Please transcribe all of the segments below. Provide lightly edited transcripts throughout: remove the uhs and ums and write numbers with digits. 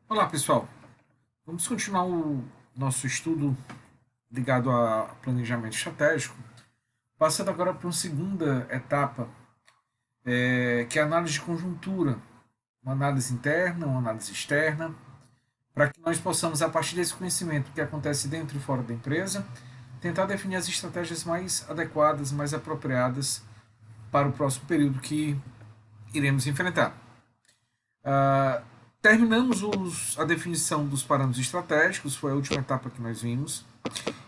Olá, pessoal. Vamos continuar o nosso estudo ligado a planejamento estratégico, passando agora para uma segunda etapa, que é a análise de conjuntura, uma análise interna, uma análise externa, para que nós possamos, a partir desse conhecimento que acontece dentro e fora da empresa, tentar definir as estratégias mais adequadas, mais apropriadas para o próximo período que iremos enfrentar. Ah, Terminamos a definição dos parâmetros estratégicos, foi a última etapa que nós vimos.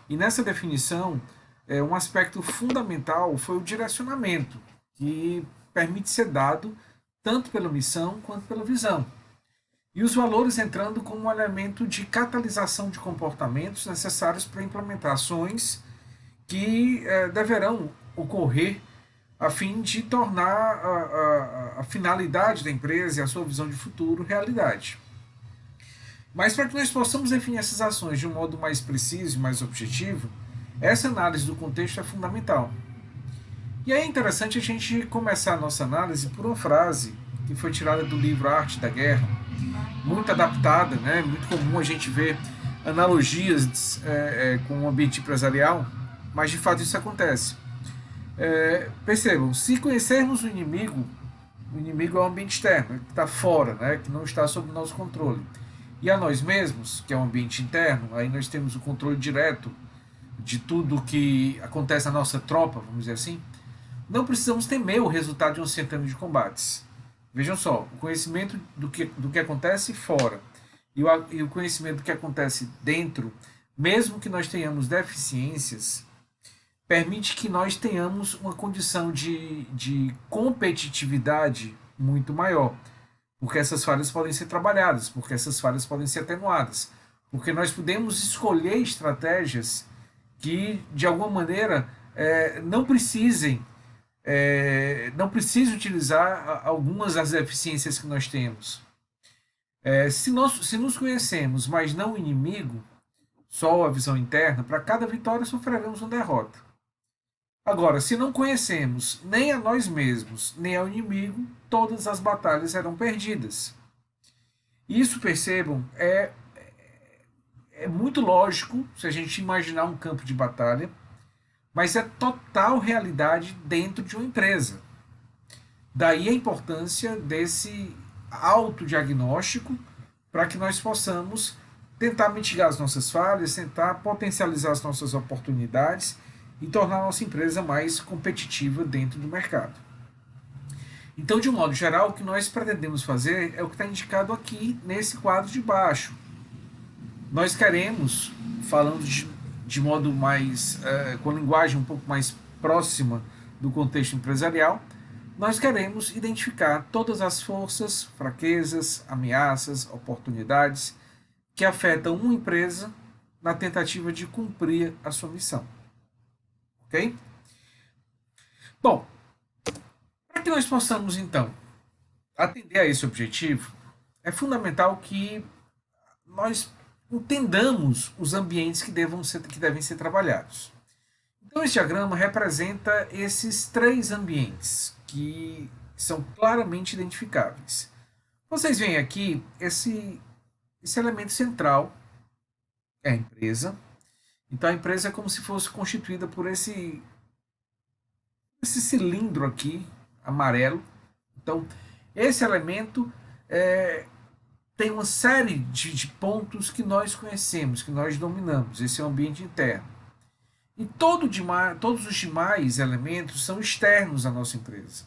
E nessa definição, um aspecto fundamental foi o direcionamento, que permite ser dado tanto pela missão quanto pela visão. E os valores entrando como um elemento de catalisação de comportamentos necessários para implementar ações que deverão ocorrer a fim de tornar a finalidade da empresa e a sua visão de futuro realidade. Mas para que nós possamos definir essas ações de um modo mais preciso e mais objetivo, essa análise do contexto é fundamental. E é interessante a gente começar a nossa análise por uma frase que foi tirada do livro A Arte da Guerra, muito adaptada, né? Muito comum a gente ver analogias com o ambiente empresarial, mas de fato isso acontece. Percebam, se conhecermos o inimigo é o ambiente externo, que está fora, né? Que não está sob nosso controle. E a nós mesmos, que é o ambiente interno, aí nós temos o controle direto de tudo que acontece na nossa tropa, vamos dizer assim, não precisamos temer o resultado de um centenário de combates. Vejam só, o conhecimento do que acontece fora e o conhecimento do que acontece dentro, mesmo que nós tenhamos deficiências, permite que nós tenhamos uma condição de competitividade muito maior. Porque essas falhas podem ser trabalhadas, porque essas falhas podem ser atenuadas. Porque nós podemos escolher estratégias que, de alguma maneira, não precisem utilizar algumas das deficiências que nós temos. Se nos conhecemos, mas não o inimigo, só a visão interna, para cada vitória sofreremos uma derrota. Agora, se não conhecemos nem a nós mesmos, nem ao inimigo, todas as batalhas serão perdidas. Isso, percebam, é muito lógico se a gente imaginar um campo de batalha, mas é total realidade dentro de uma empresa. Daí a importância desse autodiagnóstico para que nós possamos tentar mitigar as nossas falhas, tentar potencializar as nossas oportunidades e tornar a nossa empresa mais competitiva dentro do mercado. Então, de um modo geral, o que nós pretendemos fazer é o que está indicado aqui nesse quadro de baixo. Nós queremos, falando de modo mais, com linguagem um pouco mais próxima do contexto empresarial, nós queremos identificar todas as forças, fraquezas, ameaças, oportunidades que afetam uma empresa na tentativa de cumprir a sua missão. Ok? Bom, para que nós possamos, então, atender a esse objetivo, é fundamental que nós entendamos os ambientes que devem ser trabalhados. Então, esse diagrama representa esses três ambientes que são claramente identificáveis. Vocês veem aqui esse elemento central é a empresa. Então, a empresa é como se fosse constituída por esse cilindro aqui, amarelo. Então, esse elemento tem uma série de pontos que nós conhecemos, que nós dominamos. Esse é o ambiente interno. E todos os demais elementos são externos à nossa empresa.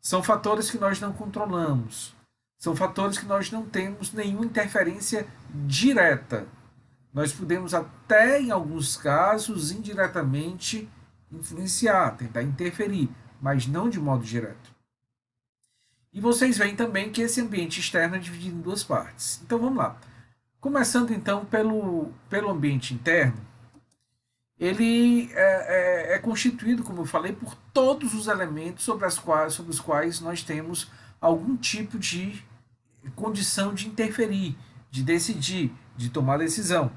São fatores que nós não controlamos. São fatores que nós não temos nenhuma interferência direta. Nós podemos até, em alguns casos, indiretamente influenciar, tentar interferir, mas não de modo direto. E vocês veem também que esse ambiente externo é dividido em duas partes. Então vamos lá. Começando então pelo ambiente interno, ele é constituído, como eu falei, por todos os elementos sobre os quais nós temos algum tipo de condição de interferir, de decidir, de tomar decisão.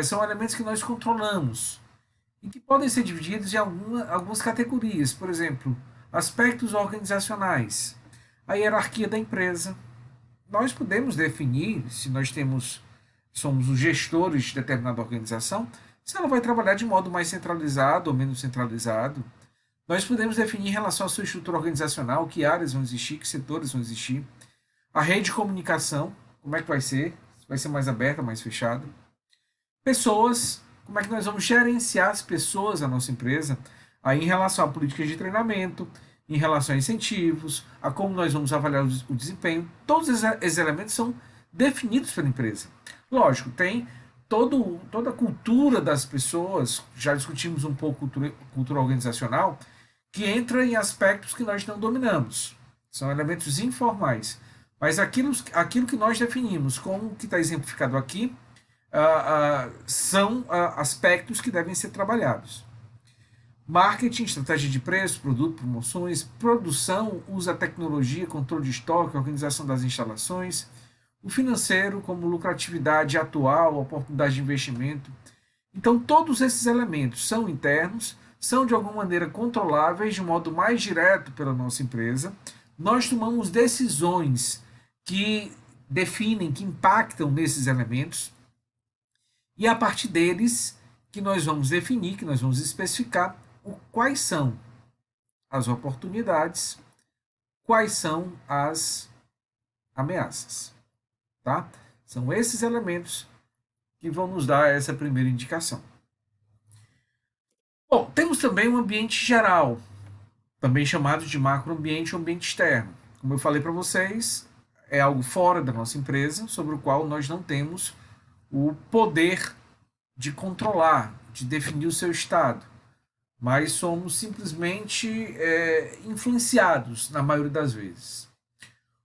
São elementos que nós controlamos e que podem ser divididos em algumas categorias. Por exemplo, aspectos organizacionais, a hierarquia da empresa, nós podemos definir, se nós somos os gestores de determinada organização, se ela vai trabalhar de modo mais centralizado ou menos centralizado. Nós podemos definir em relação à sua estrutura organizacional, que áreas vão existir, que setores vão existir. A rede de comunicação, como é que vai ser? Vai ser mais aberta, mais fechada? Pessoas, como é que nós vamos gerenciar as pessoas da nossa empresa? Aí em relação a políticas de treinamento, em relação a incentivos, a como nós vamos avaliar o desempenho, todos esses elementos são definidos pela empresa. Lógico, tem toda a cultura das pessoas, já discutimos um pouco cultura organizacional, que entra em aspectos que nós não dominamos. São elementos informais. Mas aquilo que nós definimos, como que está exemplificado aqui, são aspectos que devem ser trabalhados. Marketing, estratégia de preço, produto, promoções, produção, usa tecnologia, controle de estoque, organização das instalações, o financeiro, como lucratividade atual, oportunidade de investimento. Então, todos esses elementos são internos, são de alguma maneira controláveis de um modo mais direto pela nossa empresa. Nós tomamos decisões que definem, que impactam nesses elementos, e a partir deles que nós vamos definir, que nós vamos especificar quais são as oportunidades, quais são as ameaças. Tá? São esses elementos que vão nos dar essa primeira indicação. Bom, temos também um ambiente geral, também chamado de macroambiente ou ambiente externo. Como eu falei para vocês, é algo fora da nossa empresa, sobre o qual nós não temos o poder de controlar, de definir o seu estado, mas somos simplesmente influenciados na maioria das vezes.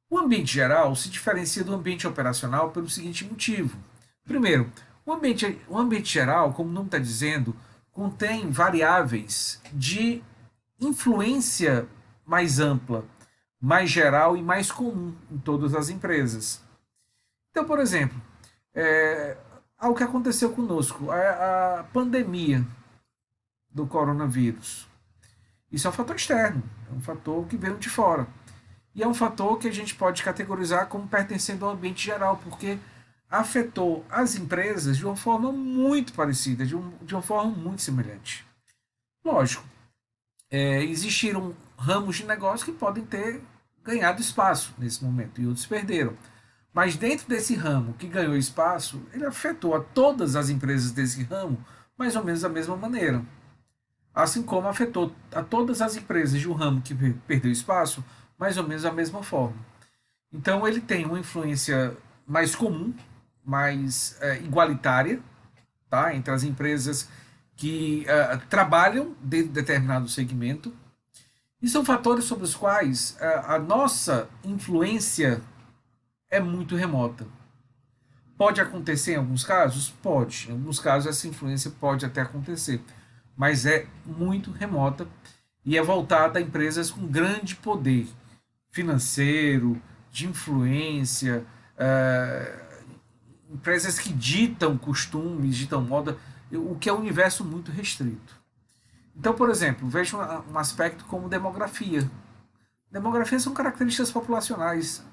O ambiente geral se diferencia do ambiente operacional pelo seguinte motivo. Primeiro, o ambiente geral, como o nome está dizendo, contém variáveis de influência mais ampla, mais geral e mais comum em todas as empresas. Então, por exemplo, ao que aconteceu conosco, a pandemia do coronavírus. Isso é um fator externo, é um fator que veio de fora. E é um fator que a gente pode categorizar como pertencendo ao ambiente geral, porque afetou as empresas de uma forma muito parecida, de uma forma muito semelhante. Lógico, existiram ramos de negócio que podem ter ganhado espaço nesse momento e outros perderam. Mas dentro desse ramo que ganhou espaço, ele afetou a todas as empresas desse ramo mais ou menos da mesma maneira. Assim como afetou a todas as empresas de um ramo que perdeu espaço, mais ou menos da mesma forma. Então ele tem uma influência mais comum, mais igualitária, tá? Entre as empresas que trabalham dentro de determinado segmento. E são fatores sobre os quais a nossa influência é muito remota. Pode acontecer em alguns casos? Pode. Em alguns casos essa influência pode até acontecer, mas é muito remota e é voltada a empresas com grande poder financeiro, de influência, empresas que ditam costumes, ditam moda, o que é um universo muito restrito. Então, por exemplo, veja um aspecto como demografia. Demografia são características populacionais.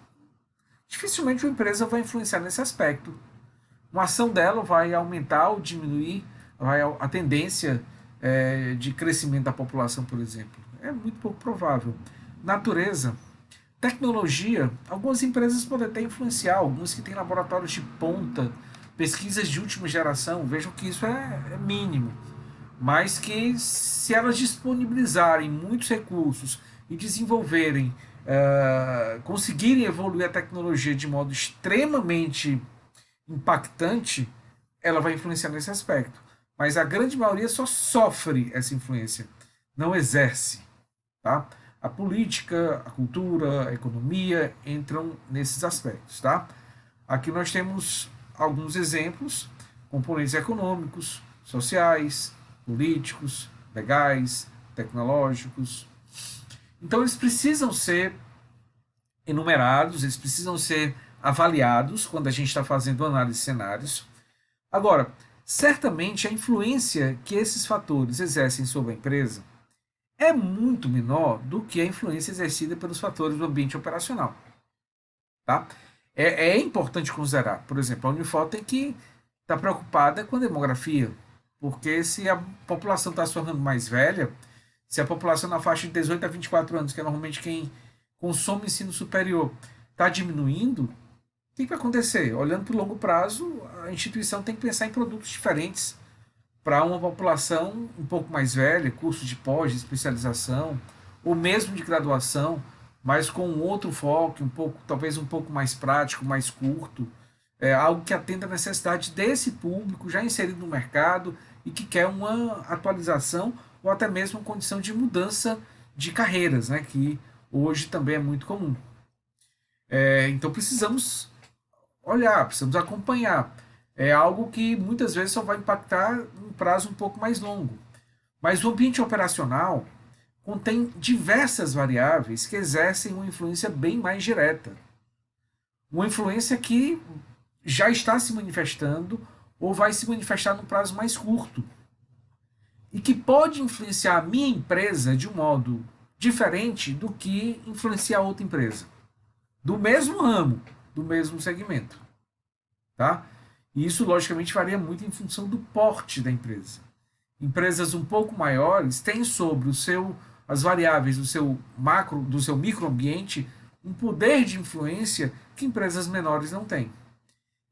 Dificilmente uma empresa vai influenciar nesse aspecto. Uma ação dela vai aumentar ou diminuir a tendência de crescimento da população, por exemplo. É muito pouco provável. Natureza, tecnologia, algumas empresas podem até influenciar, algumas que têm laboratórios de ponta, pesquisas de última geração, vejam que isso é mínimo, mas que se elas disponibilizarem muitos recursos e desenvolverem, conseguirem evoluir a tecnologia de modo extremamente impactante, ela vai influenciar nesse aspecto. Mas a grande maioria só sofre essa influência, não exerce. Tá? A política, a cultura, a economia entram nesses aspectos. Tá? Aqui nós temos alguns exemplos, componentes econômicos, sociais, políticos, legais, tecnológicos. Então eles precisam ser enumerados, eles precisam ser avaliados quando a gente está fazendo análise de cenários. Agora, certamente a influência que esses fatores exercem sobre a empresa é muito menor do que a influência exercida pelos fatores do ambiente operacional. Tá? É importante considerar. Por exemplo, a Unifor tem que estar preocupada com a demografia, porque se a população está se tornando mais velha, se a população na faixa de 18 a 24 anos, que é normalmente quem consome ensino superior, está diminuindo, o que vai acontecer? Olhando para o longo prazo, a instituição tem que pensar em produtos diferentes para uma população um pouco mais velha, curso de pós, de especialização, ou mesmo de graduação, mas com um outro foco, um pouco, talvez um pouco mais prático, mais curto, algo que atenda a necessidade desse público já inserido no mercado e que quer uma atualização ou até mesmo uma condição de mudança de carreiras, né, que hoje também é muito comum. Então precisamos olhar, precisamos acompanhar. É algo que muitas vezes só vai impactar em um prazo um pouco mais longo. Mas o ambiente operacional contém diversas variáveis que exercem uma influência bem mais direta. Uma influência que já está se manifestando ou vai se manifestar num prazo mais curto. E que pode influenciar a minha empresa de um modo diferente do que influenciar outra empresa. Do mesmo ramo, do mesmo segmento. Tá? E isso, logicamente, varia muito em função do porte da empresa. Empresas um pouco maiores têm sobre as variáveis do seu macro, do seu microambiente, um poder de influência que empresas menores não têm.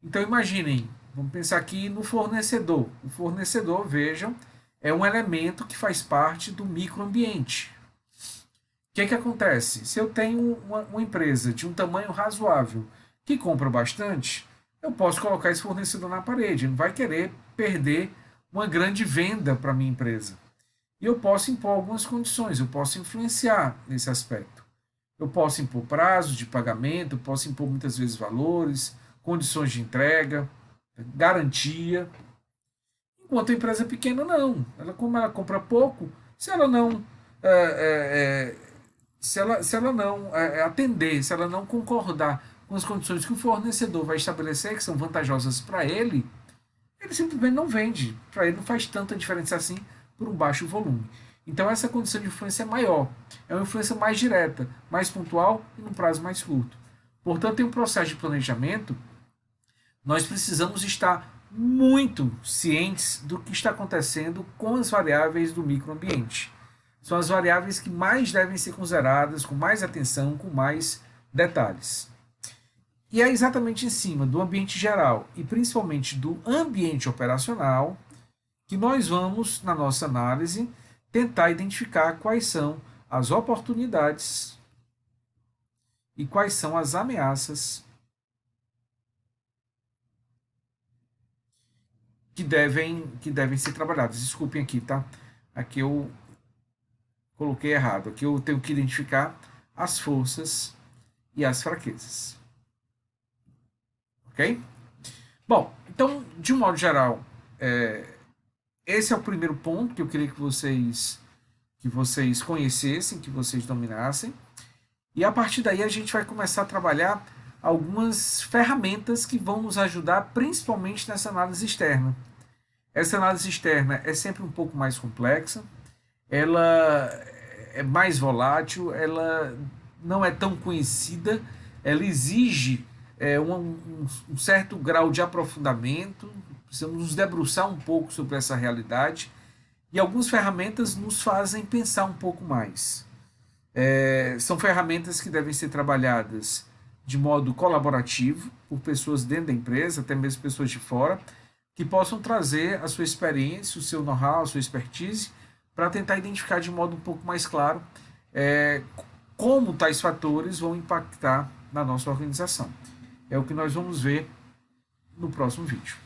Então imaginem, vamos pensar aqui no fornecedor. O fornecedor, vejam, é um elemento que faz parte do microambiente. O que acontece? Se eu tenho uma empresa de um tamanho razoável que compra bastante, eu posso colocar esse fornecedor na parede. Ele não vai querer perder uma grande venda para a minha empresa. E eu posso impor algumas condições, eu posso influenciar nesse aspecto. Eu posso impor prazos de pagamento, eu posso impor muitas vezes valores, condições de entrega, garantia. Enquanto a empresa pequena não. Como ela compra pouco, se ela não se ela não atender, se ela não concordar com as condições que o fornecedor vai estabelecer, que são vantajosas para ele simplesmente não vende. Para ele não faz tanta diferença assim por um baixo volume. Então essa condição de influência é maior. É uma influência mais direta, mais pontual e num prazo mais curto. Portanto, em um processo de planejamento, nós precisamos estar muito cientes do que está acontecendo com as variáveis do microambiente. São as variáveis que mais devem ser consideradas com mais atenção, com mais detalhes. E é exatamente em cima do ambiente geral e principalmente do ambiente operacional que nós vamos, na nossa análise, tentar identificar quais são as oportunidades e quais são as ameaças que devem ser trabalhadas. Desculpem aqui, tá? Aqui eu coloquei errado. Aqui eu tenho que identificar as forças e as fraquezas. Ok? Bom, então, de um modo geral, esse é o primeiro ponto que eu queria que vocês conhecessem, que vocês dominassem. E a partir daí a gente vai começar a trabalhar algumas ferramentas que vão nos ajudar, principalmente nessa análise externa. Essa análise externa é sempre um pouco mais complexa, ela é mais volátil, ela não é tão conhecida, ela exige um certo grau de aprofundamento, precisamos nos debruçar um pouco sobre essa realidade e algumas ferramentas nos fazem pensar um pouco mais. São ferramentas que devem ser trabalhadas de modo colaborativo por pessoas dentro da empresa, até mesmo pessoas de fora, que possam trazer a sua experiência, o seu know-how, a sua expertise, para tentar identificar de modo um pouco mais claro como tais fatores vão impactar na nossa organização. É o que nós vamos ver no próximo vídeo.